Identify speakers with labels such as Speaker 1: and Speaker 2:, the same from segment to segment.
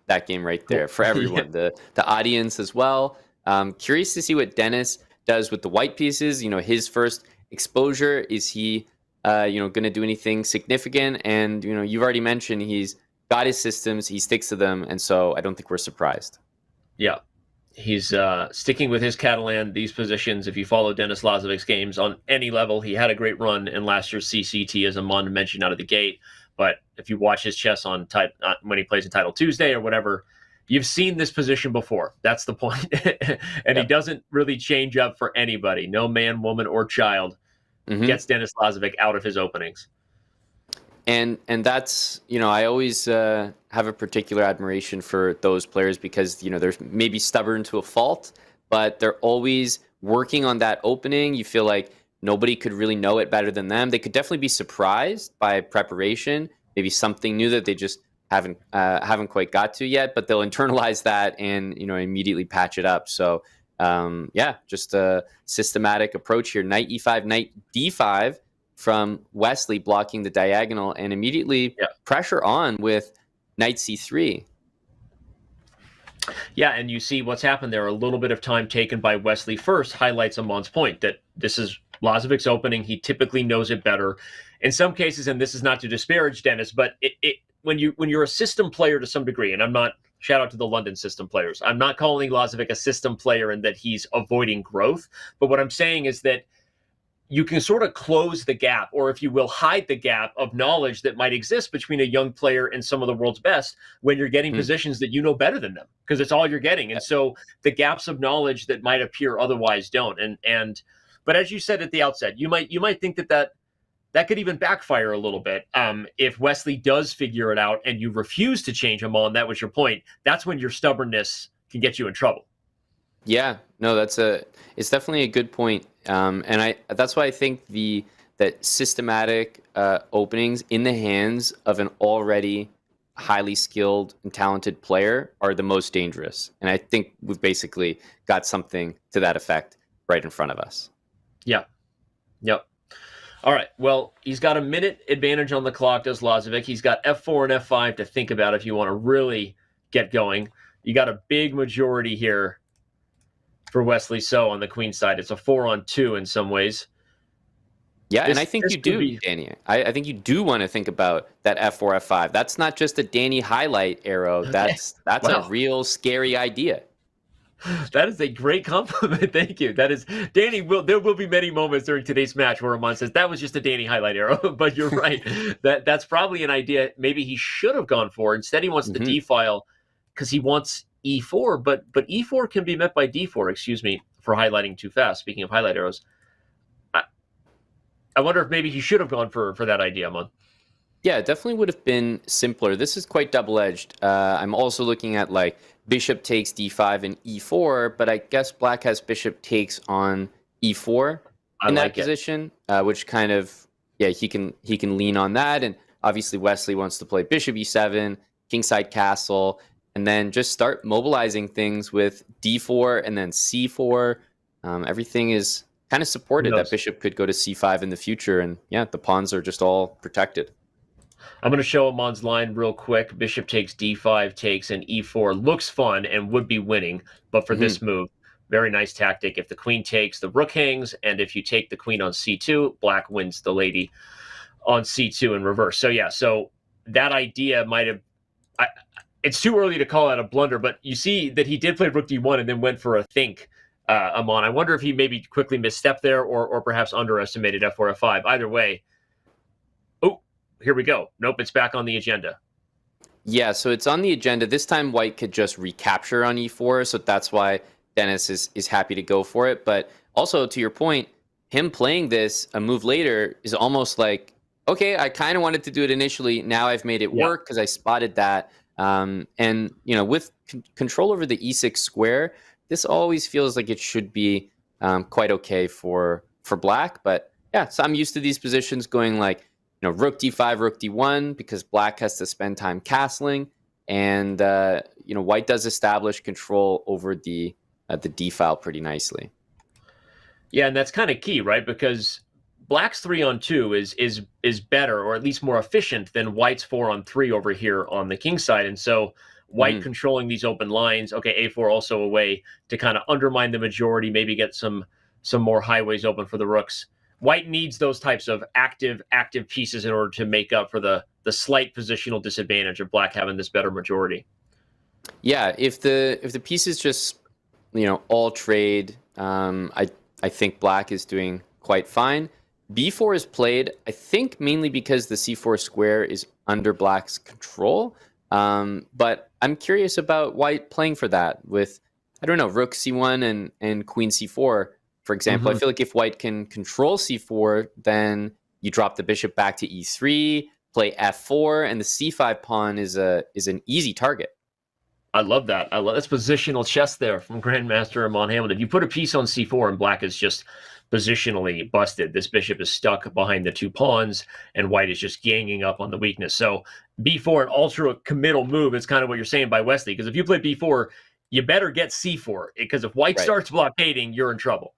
Speaker 1: that game right there for everyone, the audience as well. Curious to see what Denis does with the white pieces. His first exposure. Is he, going to do anything significant? And you've already mentioned he's got his systems. He sticks to them, and so I don't think we're surprised.
Speaker 2: Yeah. He's sticking with his Catalan, these positions. If you follow Denis Lazavik's games on any level, he had a great run in last year's CCT, as Amon mentioned out of the gate. But if you watch his chess on when he plays in Title Tuesday or whatever, you've seen this position before. That's the point. And He doesn't really change up for anybody. No man, woman, or child gets Denis Lazavik out of his openings.
Speaker 1: And that's, I always have a particular admiration for those players because, they're maybe stubborn to a fault, but they're always working on that opening. You feel like nobody could really know it better than them. They could definitely be surprised by preparation, maybe something new that they just haven't quite got to yet, but they'll internalize that and, immediately patch it up. So, just a systematic approach here. Knight E5, knight D5 from Wesley blocking the diagonal, and immediately pressure on with knight C3.
Speaker 2: Yeah, and you see what's happened there. A little bit of time taken by Wesley first highlights Amon's point that this is Lazavik's opening. He typically knows it better. In some cases, and this is not to disparage Denis, but when you're a system player to some degree, and I'm not, shout out to the London system players, I'm not calling Lazavik a system player and that he's avoiding growth. But what I'm saying is that you can sort of close the gap, or if you will, hide the gap of knowledge that might exist between a young player and some of the world's best when you're getting positions that you know better than them, because it's all you're getting. And so the gaps of knowledge that might appear otherwise don't. But as you said at the outset, you might think that could even backfire a little bit. If Wesley does figure it out and you refuse to change him on, that was your point, that's when your stubbornness can get you in trouble.
Speaker 1: Yeah, no, it's definitely a good point. And that's why I think that systematic openings in the hands of an already highly skilled and talented player are the most dangerous. And I think we've basically got something to that effect right in front of us.
Speaker 2: Yeah. Yep. All right. Well, he's got a minute advantage on the clock, does Lazavik. He's got F4 and F5 to think about if you want to really get going. You got a big majority here for Wesley So on the queen side. It's a 4-on-2 in some ways.
Speaker 1: Yeah, and I think you do, Danny. I think you do want to think about that F4, F5. That's not just a Danny highlight arrow. That's a real scary idea.
Speaker 2: That is a great compliment. Thank you. That is, Danny, there will be many moments during today's match where Amon says, that was just a Danny highlight arrow. But you're right. That's probably an idea maybe he should have gone for. Instead, he wants the D file because he wants E4, but E4 can be met by D4, excuse me, for highlighting too fast. Speaking of highlight arrows, I wonder if maybe he should have gone for that idea, Amon.
Speaker 1: Yeah, it definitely would have been simpler. This is quite double-edged. I'm also looking at like bishop takes D5 and E4, but I guess black has bishop takes on E4 in that position, which kind of, he can lean on that. And obviously Wesley wants to play bishop E7, kingside castle, and then just start mobilizing things with D4 and then C4. Everything is kind of supported. That bishop could go to C5 in the future. And the pawns are just all protected.
Speaker 2: I'm going to show Amon's line real quick. Bishop takes, D5 takes, and E4 looks fun and would be winning. But for this move, very nice tactic. If the queen takes, the rook hangs. And if you take the queen on C2, black wins the lady on C2 in reverse. So that idea might have... It's too early to call out a blunder, but you see that he did play rook d1 and then went for a think, Amon. I wonder if he maybe quickly misstepped there or perhaps underestimated f4, f5. Either way, here we go. Nope, it's back on the agenda.
Speaker 1: Yeah, so it's on the agenda. This time white could just recapture on e4, so that's why Denis is happy to go for it. But also, to your point, him playing this a move later is almost like, okay, I kind of wanted to do it initially. Now I've made it work because I spotted that. And, with control over the e6 square, this always feels like it should be quite okay for black. But so I'm used to these positions going like, rook d5, rook d1, because black has to spend time castling. And, white does establish control over the d file pretty nicely.
Speaker 2: Yeah, and that's kind of key, right? Because black's 3-on-2 is better, or at least more efficient than white's 4-on-3 over here on the king side. And so White controlling these open lines. Okay, a4 also a way to kind of undermine the majority, maybe get some more highways open for the rooks. White needs those types of active pieces in order to make up for the slight positional disadvantage of black having this better majority.
Speaker 1: Yeah, if the pieces just all trade, I think black is doing quite fine. B4 is played, I think, mainly because the C4 square is under black's control. But I'm curious about white playing for that with, I don't know, rook C1 and queen C4, for example. I feel like if white can control C4, then you drop the bishop back to E3, play F4, and the C5 pawn is an easy target.
Speaker 2: I love that. That's positional chess there from Grandmaster Amon Hamilton. You put a piece on C4 and black is just positionally busted. This bishop is stuck behind the two pawns and white is just ganging up on the weakness. So B4, an ultra committal move, is kind of what you're saying by Wesley, because if you play B4, you better get C4, because if white starts blockading, you're in trouble.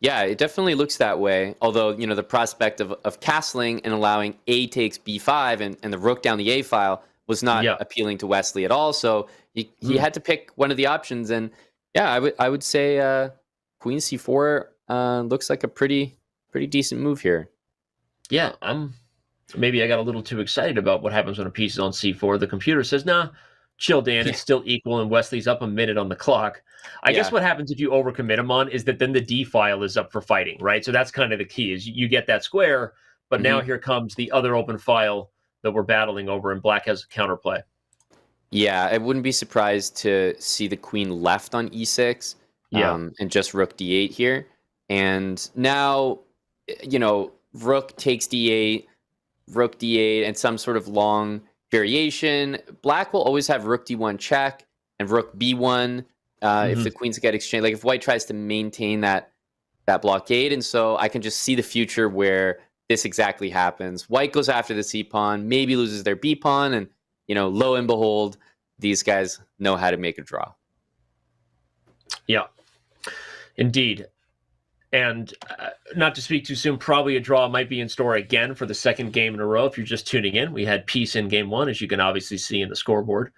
Speaker 1: Yeah, it definitely looks that way. Although, the prospect of castling and allowing A takes B5 and the rook down the A file was not appealing to Wesley at all. So he had to pick one of the options. And yeah, I would say queen C4 looks like a pretty decent move here.
Speaker 2: Yeah, maybe I got a little too excited about what happens when a piece is on C4. The computer says, nah, chill, Dan. It's still equal, and Wesley's up a minute on the clock. I guess what happens if you overcommit him on is that then the D file is up for fighting, right? So that's kind of the key, is you get that square, but now here comes the other open file that we're battling over, and black has counterplay.
Speaker 1: Yeah, I wouldn't be surprised to see the queen left on E6 and just rook D8 here. And now, rook takes D8, rook D8, and some sort of long variation. Black will always have rook D1 check and rook B1 if the queens get exchanged. Like if white tries to maintain that blockade. And so I can just see the future where this exactly happens. White goes after the C pawn, maybe loses their B pawn, and lo and behold, these guys know how to make a draw.
Speaker 2: Yeah, indeed. And not to speak too soon, probably a draw might be in store again for the second game in a row. If you're just tuning in, we had peace in game one, as you can obviously see in the scoreboard.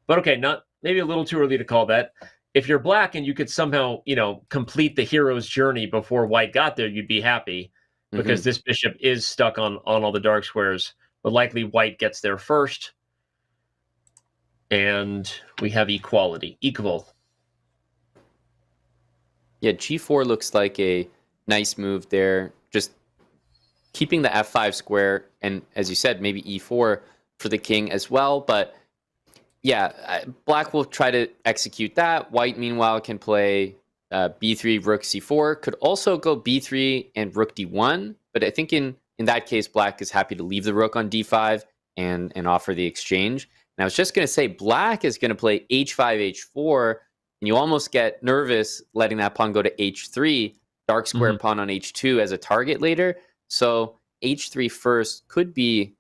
Speaker 2: But okay, not maybe a little too early to call that. If you're black and you could somehow, complete the hero's journey before white got there, you'd be happy, because this bishop is stuck on all the dark squares. But likely white gets there first. And we have equality, equal.
Speaker 1: Yeah, G4 looks like a nice move there. Just keeping the F5 square, and as you said, maybe E4 for the king as well. But yeah, black will try to execute that. White, meanwhile, can play B3, rook C4. Could also go B3 and rook D1. But I think in that case, black is happy to leave the rook on D5 and offer the exchange. And I was just going to say, black is going to play H5, H4, and you almost get nervous letting that pawn go to H3, dark square pawn on H2 as a target later. So H3 first could be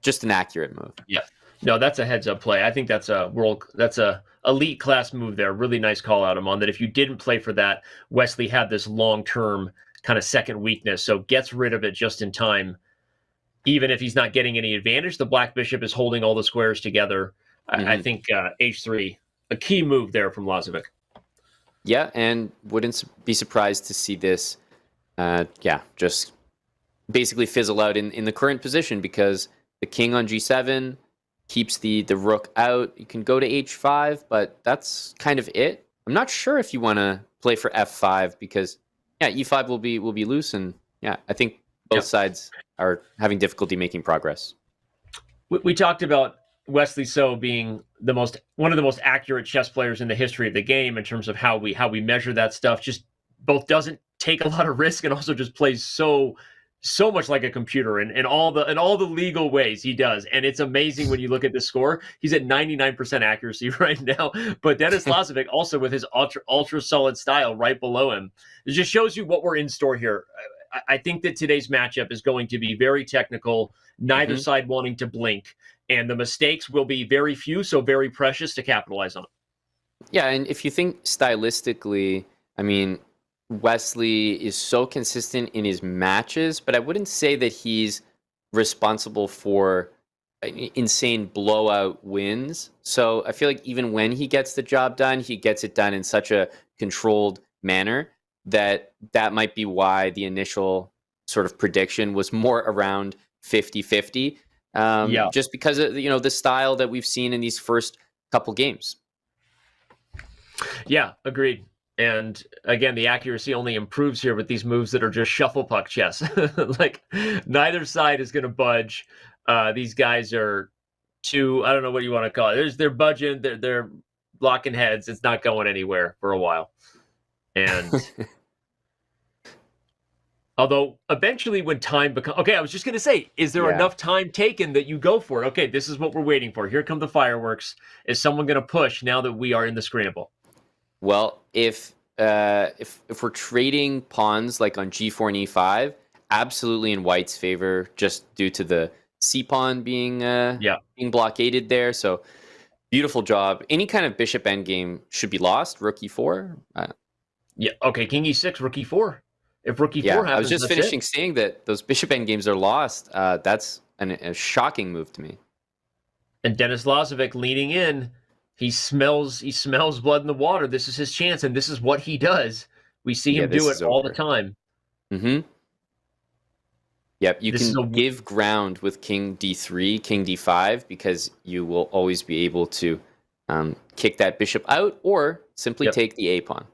Speaker 1: just an accurate move.
Speaker 2: Yeah. No, that's a heads-up play. I think that's a elite class move there. Really nice call out, Amon, that if you didn't play for that, Wesley had this long-term kind of second weakness, so gets rid of it just in time. Even if he's not getting any advantage, the black bishop is holding all the squares together. I think H3, a key move there from Lazavik.
Speaker 1: Yeah, and wouldn't be surprised to see this, just basically fizzle out in the current position, because the king on G7 keeps the rook out. You can go to H5, but that's kind of it. I'm not sure if you want to play for F5, because E5 will be loose, and I think both sides are having difficulty making progress.
Speaker 2: We talked about Wesley So being one of the most accurate chess players in the history of the game in terms of how we measure that stuff. Just both doesn't take a lot of risk and also just plays so much like a computer in all the legal ways he does. And it's amazing when you look at the score. He's at 99% accuracy right now. But Denis Lazavik also with his ultra solid style right below him. It just shows you what we're in store here. I think that today's matchup is going to be very technical, neither side wanting to blink, and the mistakes will be very few, so very precious to capitalize on.
Speaker 1: Yeah, and if you think stylistically, I mean, Wesley is so consistent in his matches, but I wouldn't say that he's responsible for insane blowout wins. So I feel like even when he gets the job done, he gets it done in such a controlled manner that might be why the initial sort of prediction was more around 50-50.
Speaker 2: Yeah.
Speaker 1: Just because of the style that we've seen in these first couple games.
Speaker 2: Yeah, agreed. And again, the accuracy only improves here with these moves that are just shuffle puck chess. Like neither side is going to budge. These guys are too, I don't know what you want to call it. They're budging, they're locking heads. It's not going anywhere for a while. And although eventually when time becomes, okay, I was just going to say, is there enough time taken that you go for it? Okay, this is what we're waiting for. Here come the fireworks. Is someone going to push now that we are in the scramble?
Speaker 1: Well, if we're trading pawns like on g4 and e5, absolutely in white's favor, just due to the c pawn being blockaded there. So beautiful job. Any kind of bishop endgame should be lost. Rook e4.
Speaker 2: Yeah. Okay. King e6, rook e4. If rook e4 happens,
Speaker 1: I was just finishing saying that those bishop endgames are lost. That's a shocking move to me.
Speaker 2: And Denis Lazavik leaning in. He smells blood in the water. This is his chance, and this is what he does. We see him do it all the time.
Speaker 1: Mm-hmm. Yep, you can give ground with king d3, king d5, because you will always be able to kick that bishop out or simply take the a pawn.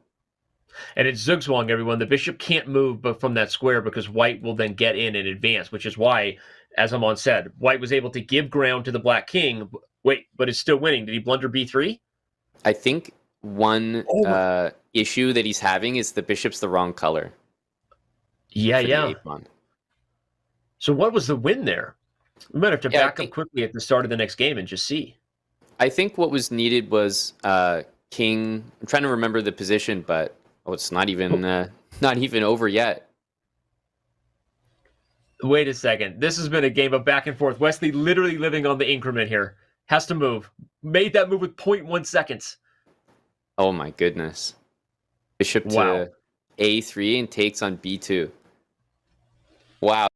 Speaker 2: And it's Zugzwang, everyone. The bishop can't move but from that square because white will then get in and advance, which is why, as Amon said, white was able to give ground to the black king. Wait, but it's still winning. Did he blunder b3?
Speaker 1: I think one issue that he's having is the bishop's the wrong color.
Speaker 2: Yeah. So what was the win there? We might have to back up quickly at the start of the next game and just see.
Speaker 1: I think what was needed was king. I'm trying to remember the position, but it's not even over yet.
Speaker 2: Wait a second. This has been a game of back and forth. Wesley literally living on the increment here. Has to move. Made that move with 0.1 seconds.
Speaker 1: Oh my goodness. Bishop to a3 and takes on b2. Wow.